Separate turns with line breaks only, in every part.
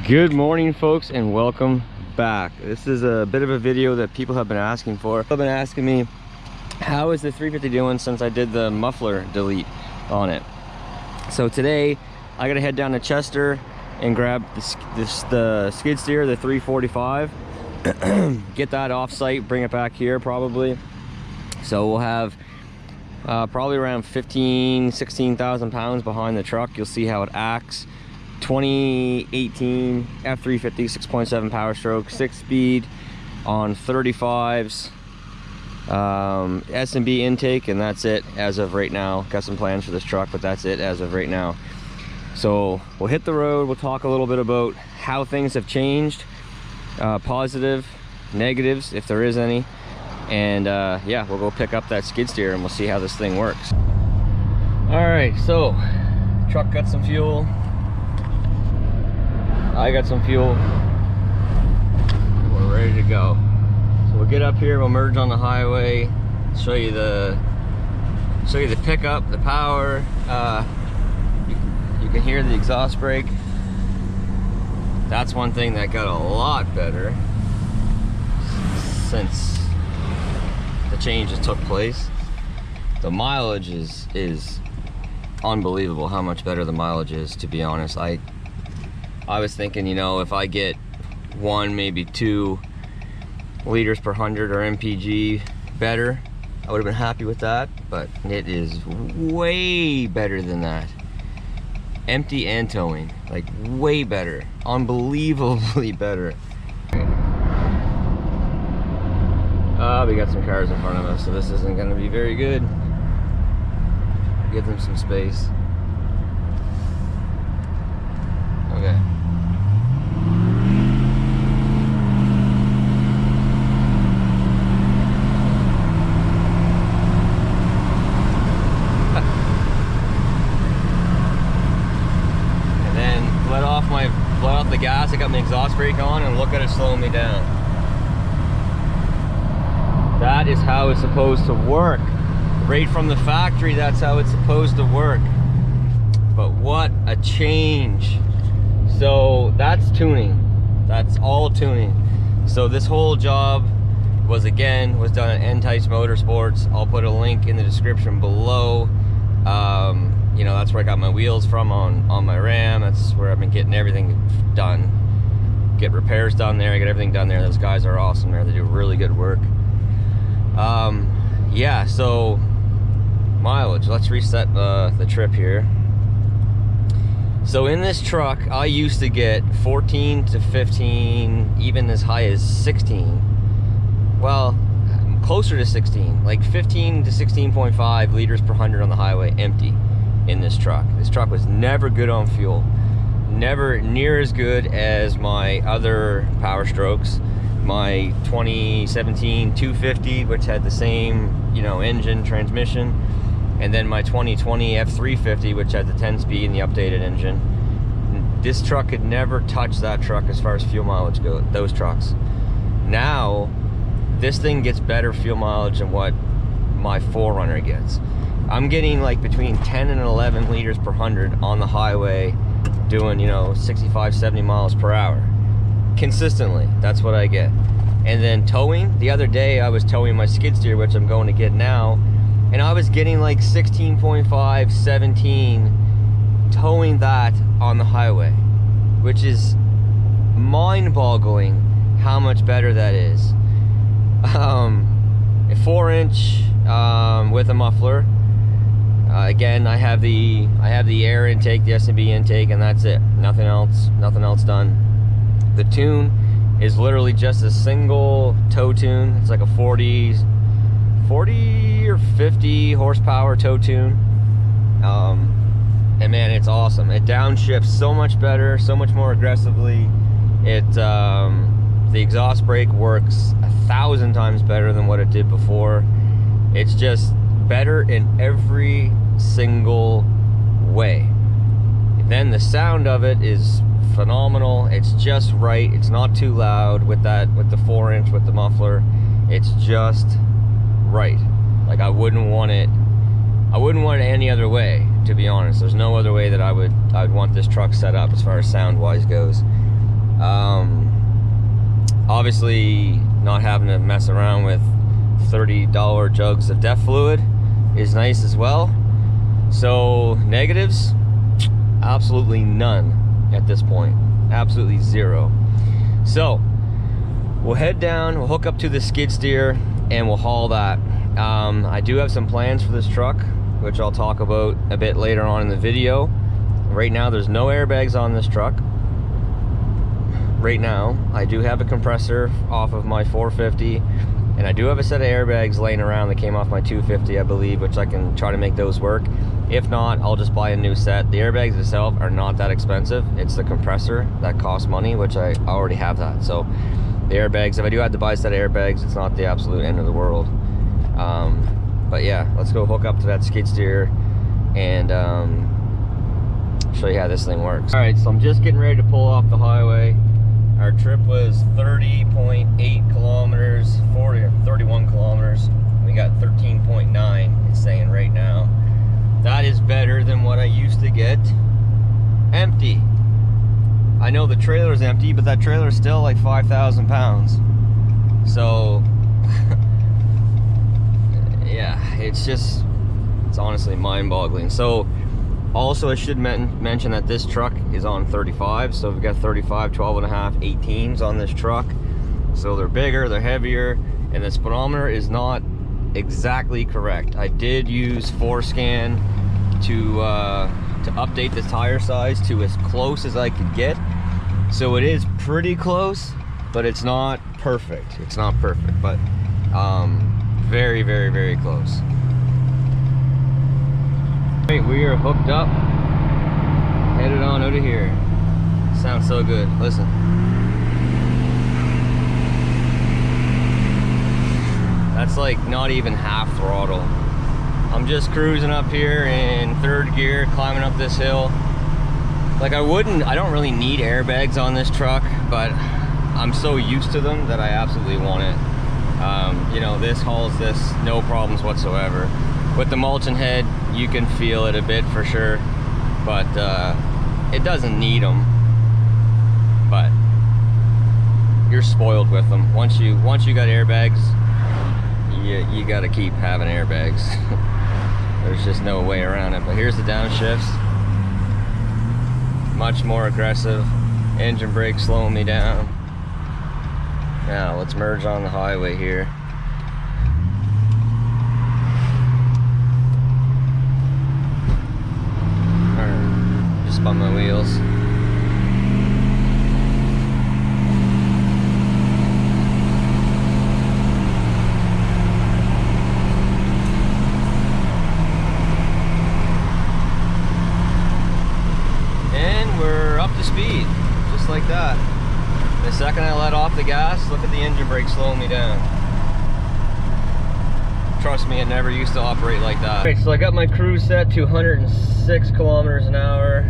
Good morning, folks, and welcome back. This is a bit of a video that people have been asking for. They've been asking me, how is the 350 doing since I did the muffler delete on it? So today I gotta head down to Chester and grab the skid steer, the 345, get that off site, bring it back here probably. So we'll have probably around 16,000 pounds behind the truck. You'll see how it acts. 2018 F350 6.7 Powerstroke, 6-speed on 35s, S&B intake, and that's it as of right now. Got some plans for this truck, but that's it as of right now. So we'll hit the road. We'll talk a little bit about how things have changed, positive, negatives, if there is any, and yeah, we'll go pick up that skid steer and we'll see how this thing works. All right, so truck got some fuel. I got some fuel. We're ready to go. So we'll get up here, we'll merge on the highway, show you the pickup, the power. You can hear the exhaust brake. That's one thing that got a lot better since the changes took place. The mileage is unbelievable how much better the mileage is, to be honest. I was thinking, you know, if I get 1, maybe 2 liters per 100 or MPG better, I would have been happy with that, but it is way better than that. Empty and towing, like way better, unbelievably better. We got some cars in front of us, so this isn't gonna be very good. Give them some space. Okay. Let off the gas, I got my exhaust brake on, and look at it slowing me down. That is how it's supposed to work. Right from the factory, that's how it's supposed to work. But what a change. So that's tuning. That's all tuning. So this whole job was done at Entice Motorsports. I'll put a link in the description below. You know, that's where I got my wheels from on my Ram. That's where I've been getting everything done. Get repairs done there, I get everything done there. Those guys are awesome there. They do really good work. Yeah, so mileage. Let's reset the trip here. So in this truck, I used to get 14 to 15, even as high as 16. Well, closer to 16, like 15 to 16.5 liters per 100 on the highway, empty. In this truck. This truck was never good on fuel. Never near as good as my other Powerstrokes. My 2017 250, which had the same, you know, engine, transmission, and then my 2020 F350, which had the 10-speed and the updated engine. This truck could never touch that truck as far as fuel mileage goes, those trucks. Now, this thing gets better fuel mileage than what my 4Runner gets. I'm getting like between 10 and 11 liters per 100 on the highway, doing, you know, 65, 70 miles per hour. Consistently, that's what I get. And then towing, the other day I was towing my skid steer, which I'm going to get now, and I was getting like 16.5, 17, towing that on the highway, which is mind-boggling how much better that is. A 4-inch with a muffler. Again, I have the air intake, the S&B intake, and that's it. Nothing else done. The tune is literally just a single tow tune. It's like a 40 or 50 horsepower tow tune. And man, it's awesome. It downshifts so much better, so much more aggressively. The exhaust brake works 1,000 times better than what it did before. It's just better in every single way. Then the sound of it is phenomenal. It's just right. It's not too loud with the 4-inch with the muffler. It's just right. Like I wouldn't want it any other way, to be honest. There's no other way that I'd want this truck set up as far as sound wise goes. Obviously, not having to mess around with $30 jugs of DEF fluid is nice as well. So negatives, absolutely none at this point, absolutely zero. So we'll head down, we'll hook up to the skid steer, and we'll haul that. I do have some plans for this truck, which I'll talk about a bit later on in the video. Right now there's no airbags on this truck. Right now I do have a compressor off of my 450, and I do have a set of airbags laying around that came off my 250, I believe, which I can try to make those work. If not, I'll just buy a new set. The airbags itself are not that expensive. It's the compressor that costs money, which I already have that. So the airbags, if I do have to buy a set of airbags, it's not the absolute end of the world. But yeah, let's go hook up to that skid steer and show you how this thing works. All right, so I'm just getting ready to pull off the highway. Our trip was 30.8 kilometers, 31 kilometers. We got 13.9, it's saying right now. That is better than what I used to get empty. I know the trailer's empty, but that trailer's still like 5,000 pounds. So, yeah, it's honestly mind-boggling. So, also I should mention that this truck is on 35, so we've got 35, 12.5, 18s on this truck. So they're bigger, they're heavier, and the speedometer is not exactly correct. I did use Forescan to update the tire size to as close as I could get. So it is pretty close, but it's not perfect. It's not perfect, but very, very, very close. Right, we are hooked up, headed on out of here. Sounds so good. Listen. That's like not even half throttle. I'm just cruising up here in third gear, climbing up this hill. Like I don't really need airbags on this truck, but I'm so used to them that I absolutely want it. You know, this hauls this no problems whatsoever. With the mulching head, you can feel it a bit for sure, but it doesn't need them. But you're spoiled with them. Once you got airbags, you got to keep having airbags. There's just no way around it. But here's the downshifts. Much more aggressive. Engine brake slowing me down. Now let's merge on the highway here. Just spun my wheels. And we're up to speed, just like that. The second I let off the gas, look at the engine brake slowing me down. Trust me, it never used to operate like that. Okay, so I got my cruise set to 106 kilometers an hour.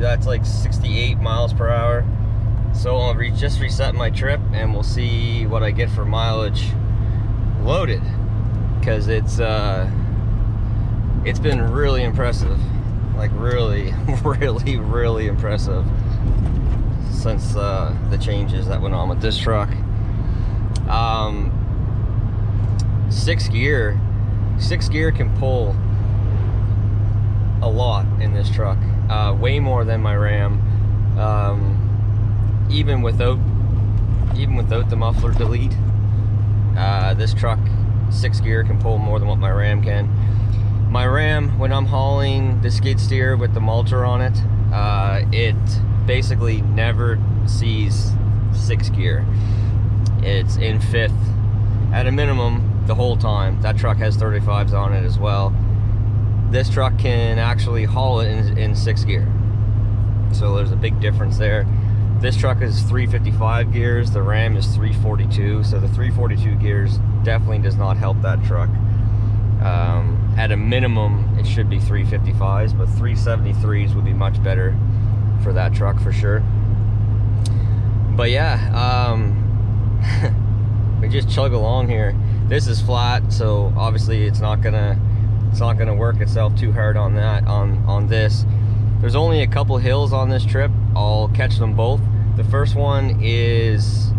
That's like 68 miles per hour. So I'll just reset my trip and we'll see what I get for mileage loaded. Because it's been really impressive. Like really, really impressive since the changes that went on with this truck. Six gear can pull a lot in this truck, way more than my Ram. Even without the muffler delete, this truck 6 gear can pull more than what my Ram can. My Ram, when I'm hauling the skid steer with the mulcher on it, it basically never sees 6 gear. It's in 5th at a minimum the whole time. That truck has 35s on it as well. This truck can actually haul it in 6 gear. So there's a big difference there. This truck is 355 gears, the Ram is 342, so the 342 gears definitely does not help that truck. At a minimum, it should be 355s, but 373s would be much better for that truck for sure. But yeah, we just chug along here. This is flat, so obviously it's not gonna work itself too hard on that on this. There's only a couple hills on this trip. I'll catch them both. The first one is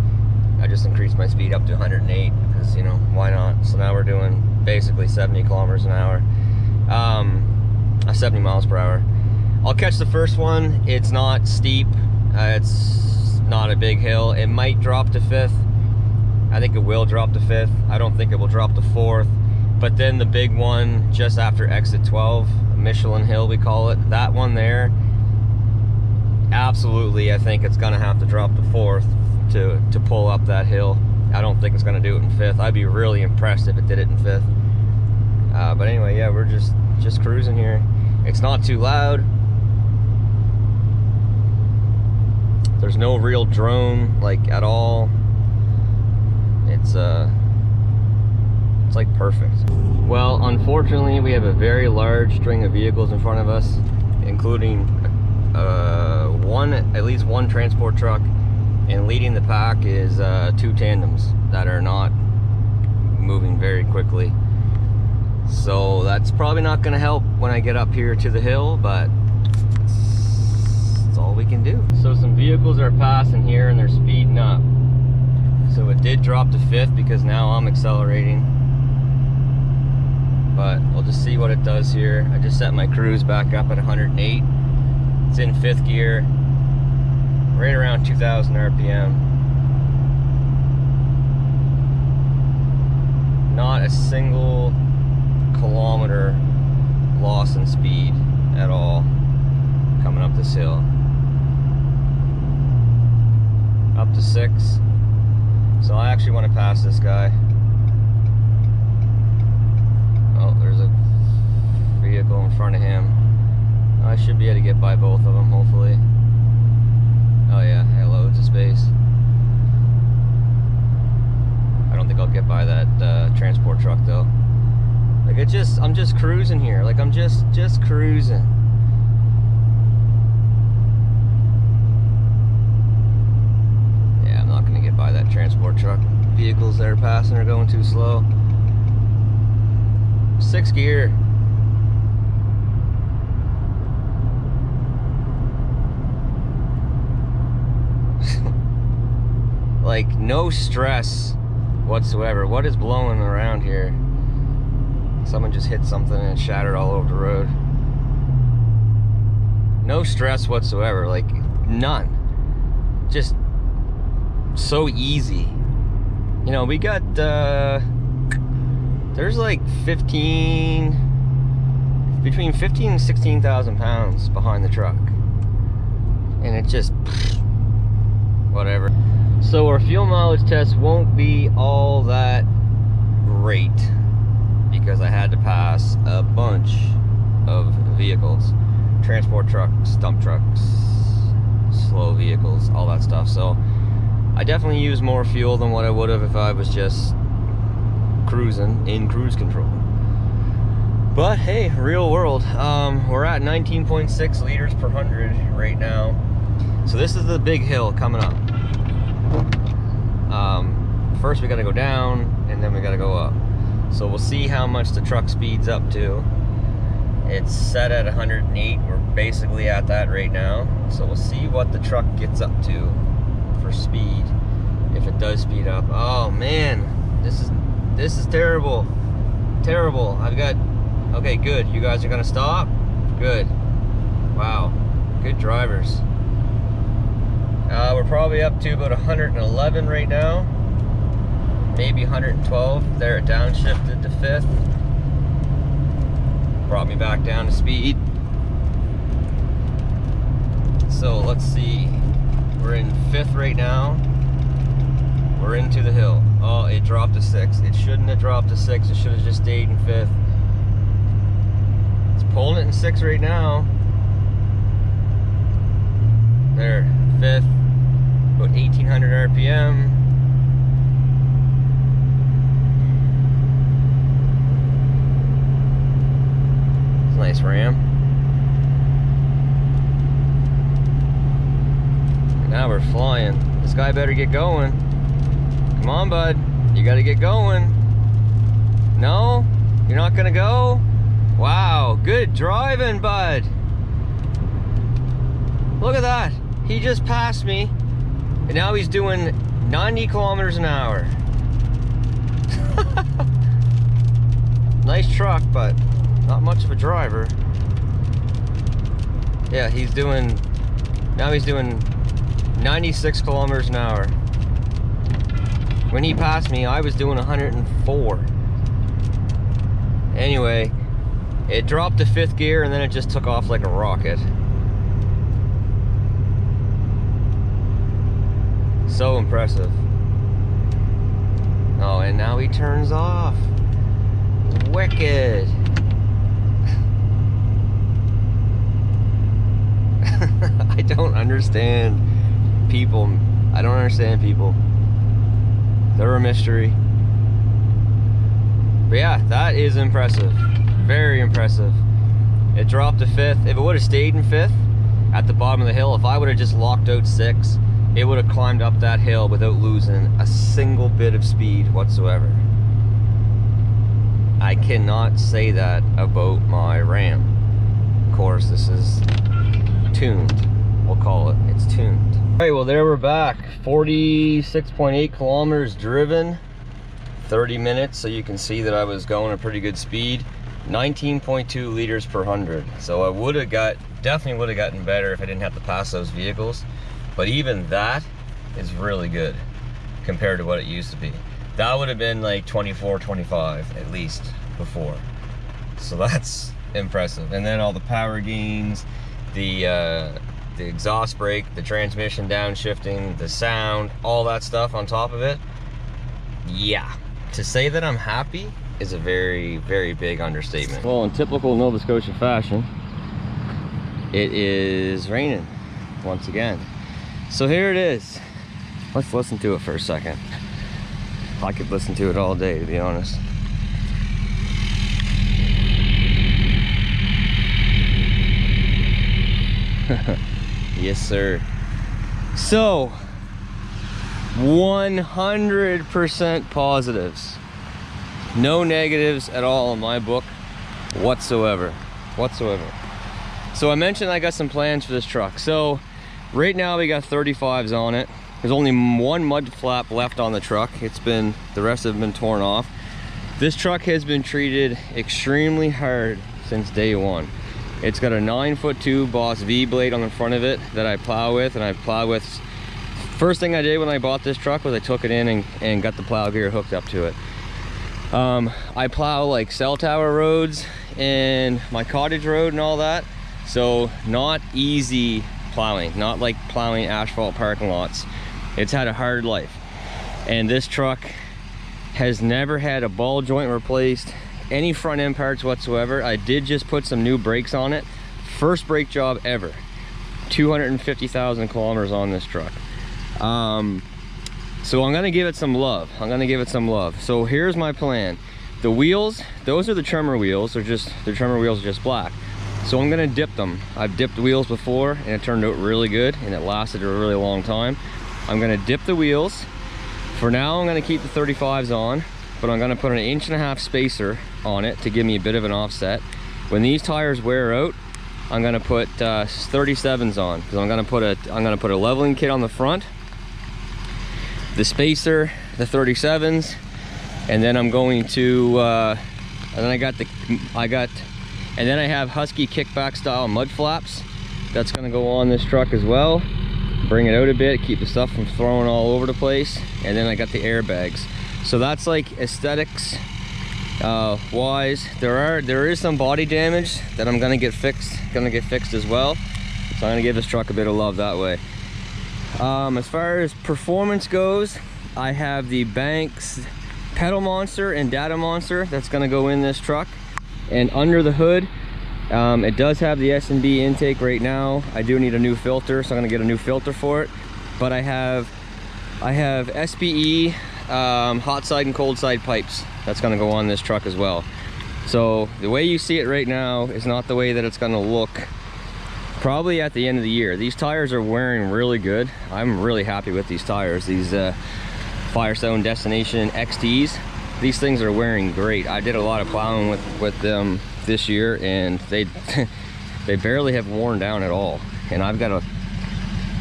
I just increased my speed up to 108 because, you know, why not? So now we're doing basically 70 kilometers an hour, 70 miles per hour. I'll catch the first one. It's not steep. It's not a big hill. It might drop to 5th. I think it will drop to 5th. I don't think it will drop to 4th. But then the big one just after exit 12, Michelin Hill we call it, that one there, absolutely I think it's gonna have to drop to 4th to pull up that hill. I don't think it's gonna do it in 5th. I'd be really impressed if it did it in 5th. But anyway, yeah, we're just cruising here. It's not too loud. There's no real drone like at all. It's like perfect. Well, unfortunately, we have a very large string of vehicles in front of us, including at least one transport truck, and leading the pack is 2 tandems that are not moving very quickly. So that's probably not going to help when I get up here to the hill, but it's all we can do. So some vehicles are passing here and they're speeding up. So it did drop to 5th because now I'm accelerating. But we'll just see what it does here. I just set my cruise back up at 108. It's in 5th gear, right around 2,000 RPM. Not a single kilometer loss in speed at all coming up this hill. Up to 6. So I actually want to pass this guy. Oh, there's a vehicle in front of him. I should be able to get by both of them, hopefully. Oh yeah, I have loads of space. I don't think I'll get by that transport truck though. Like I'm just cruising here. Like I'm just cruising. Yeah, I'm not gonna get by that transport truck. Vehicles that are passing are going too slow. 6th gear. Like no stress whatsoever. What is blowing around here? Someone just hit something and it shattered all over the road. No stress whatsoever, like none. Just so easy. You know, we got there's like between 15 and 16,000 pounds behind the truck, and it just whatever. So our fuel mileage test won't be all that great because I had to pass a bunch of vehicles, transport trucks, dump trucks, slow vehicles, all that stuff. So I definitely use more fuel than what I would have if I was just cruising in cruise control. But hey, real world. We're at 19.6 liters per 100 right now. So this is the big hill coming up. First we gotta go down and then we gotta go up. So we'll see how much the truck speeds up to. It's set at 108. We're basically at that right now. So we'll see what the truck gets up to for speed, if it does speed up. Oh man, this is terrible. Terrible. Okay, good. You guys are gonna stop? Good. Wow. Good drivers. We're probably up to about 111 right now. Maybe 112. There it downshifted to 5th. Brought me back down to speed. So let's see. We're in 5th right now. We're into the hill. Oh, it dropped to 6. It shouldn't have dropped to 6. It should have just stayed in 5th. It's pulling it in 6 right now. There, 5th. About 1,800 RPM. It's a nice ram. And now we're flying. This guy better get going. Come on, bud. You gotta get going. No? You're not gonna go? Wow, good driving, bud. Look at that. He just passed me. And now he's doing 90 kilometers an hour. Nice truck, but not much of a driver. Yeah, now he's doing 96 kilometers an hour. When he passed me, I was doing 104. Anyway, it dropped to 5th gear and then it just took off like a rocket. So impressive. Oh, and now he turns off. Wicked. I don't understand people. I don't understand people. They're a mystery. But yeah, that is impressive. Very impressive. It dropped to 5th. If it would have stayed in 5th at the bottom of the hill, if I would have just locked out 6, it would have climbed up that hill without losing a single bit of speed whatsoever. I cannot say that about my Ram. Of course, this is tuned. We'll call it. It's tuned. All right, well, there we're back. 46.8 kilometers driven, 30 minutes, so you can see that I was going a pretty good speed. 19.2 liters per 100. So I definitely would have gotten better if I didn't have to pass those vehicles. But even that is really good compared to what it used to be. That would have been like 24, 25 at least before. So that's impressive. And then all the power gains, the exhaust brake, the transmission downshifting, the sound, all that stuff on top of it. Yeah, to say that I'm happy is a very, very big understatement. Well, in typical Nova Scotia fashion, it is raining once again. So here it is. Let's listen to it for a second. I could listen to it all day, to be honest. Yes, sir. So, 100% positives. No negatives at all in my book whatsoever. So I mentioned I got some plans for this truck. So right now we got 35s on it. There's only one mud flap left on the truck. The rest have been torn off. This truck has been treated extremely hard since day one. It's got a 9'2" Boss V blade on the front of it that I plow with, first thing I did when I bought this truck was I took it in and got the plow gear hooked up to it. I plow like cell tower roads and my cottage road and all that. So not easy plowing, not like plowing asphalt parking lots. It's had a hard life. And this truck has never had a ball joint replaced, any front end parts whatsoever. I did just put some new brakes on it. First brake job ever. 250,000 kilometers on this truck. So I'm gonna give it some love. So here's my plan. The wheels, those are the trimmer wheels. The trimmer wheels are just black. So I'm gonna dip them. I've dipped wheels before and it turned out really good and it lasted a really long time. I'm gonna dip the wheels. For now, I'm gonna keep the 35s on, but I'm gonna put an 1.5 inch spacer on it to give me a bit of an offset. When these tires wear out, I'm gonna put 37s on, because I'm gonna put a leveling kit on the front, the spacer, the 37s, and then I'm going to and then I have Husky kickback style mud flaps that's gonna go on this truck as well. Bring it out a bit, keep the stuff from throwing all over the place, and then I got the airbags. So that's like aesthetics wise. There is some body damage that I'm gonna get fixed as well. So I'm gonna give this truck a bit of love that way. As far as performance goes, I have the Banks pedal monster and data monster that's gonna go in this truck. And under the hood, it does have the S&B intake right now. I do need a new filter, so I'm gonna get a new filter for it. But I have SPE hot side and cold side pipes that's gonna go on this truck as well. So the way you see it right now is not the way that it's gonna look probably at the end of the year. These tires are wearing really good. I'm really happy with these tires. These Firestone Destination XTs. These things are wearing great. I did a lot of plowing with them this year and they barely have worn down at all. And I've got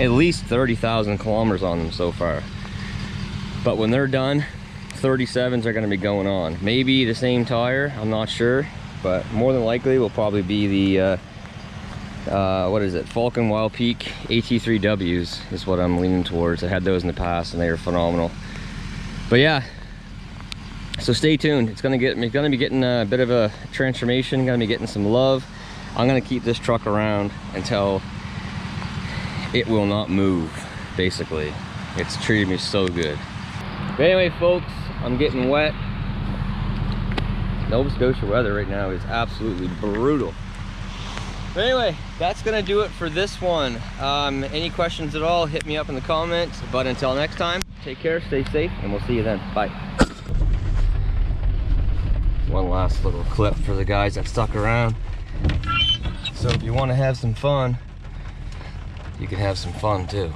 at least 30,000 kilometers on them so far. But when they're done, 37s are going to be going on. Maybe the same tire, I'm not sure, but more than likely will probably be the what is it, Falcon Wild Peak AT3Ws is what I'm leaning towards. I had those in the past and they were phenomenal. But yeah, so stay tuned. It's gonna be getting a bit of a transformation, gonna be getting some love. I'm gonna keep this truck around until it will not move, basically. It's treated me so good. But anyway, folks, I'm getting wet. Nova Scotia weather right now is absolutely brutal. But anyway, that's gonna do it for this one. Any questions at all, hit me up in the comments. But until next time, take care, stay safe, and we'll see you then. Bye. One last little clip for the guys that stuck around. So if you want to have some fun, you can have some fun too.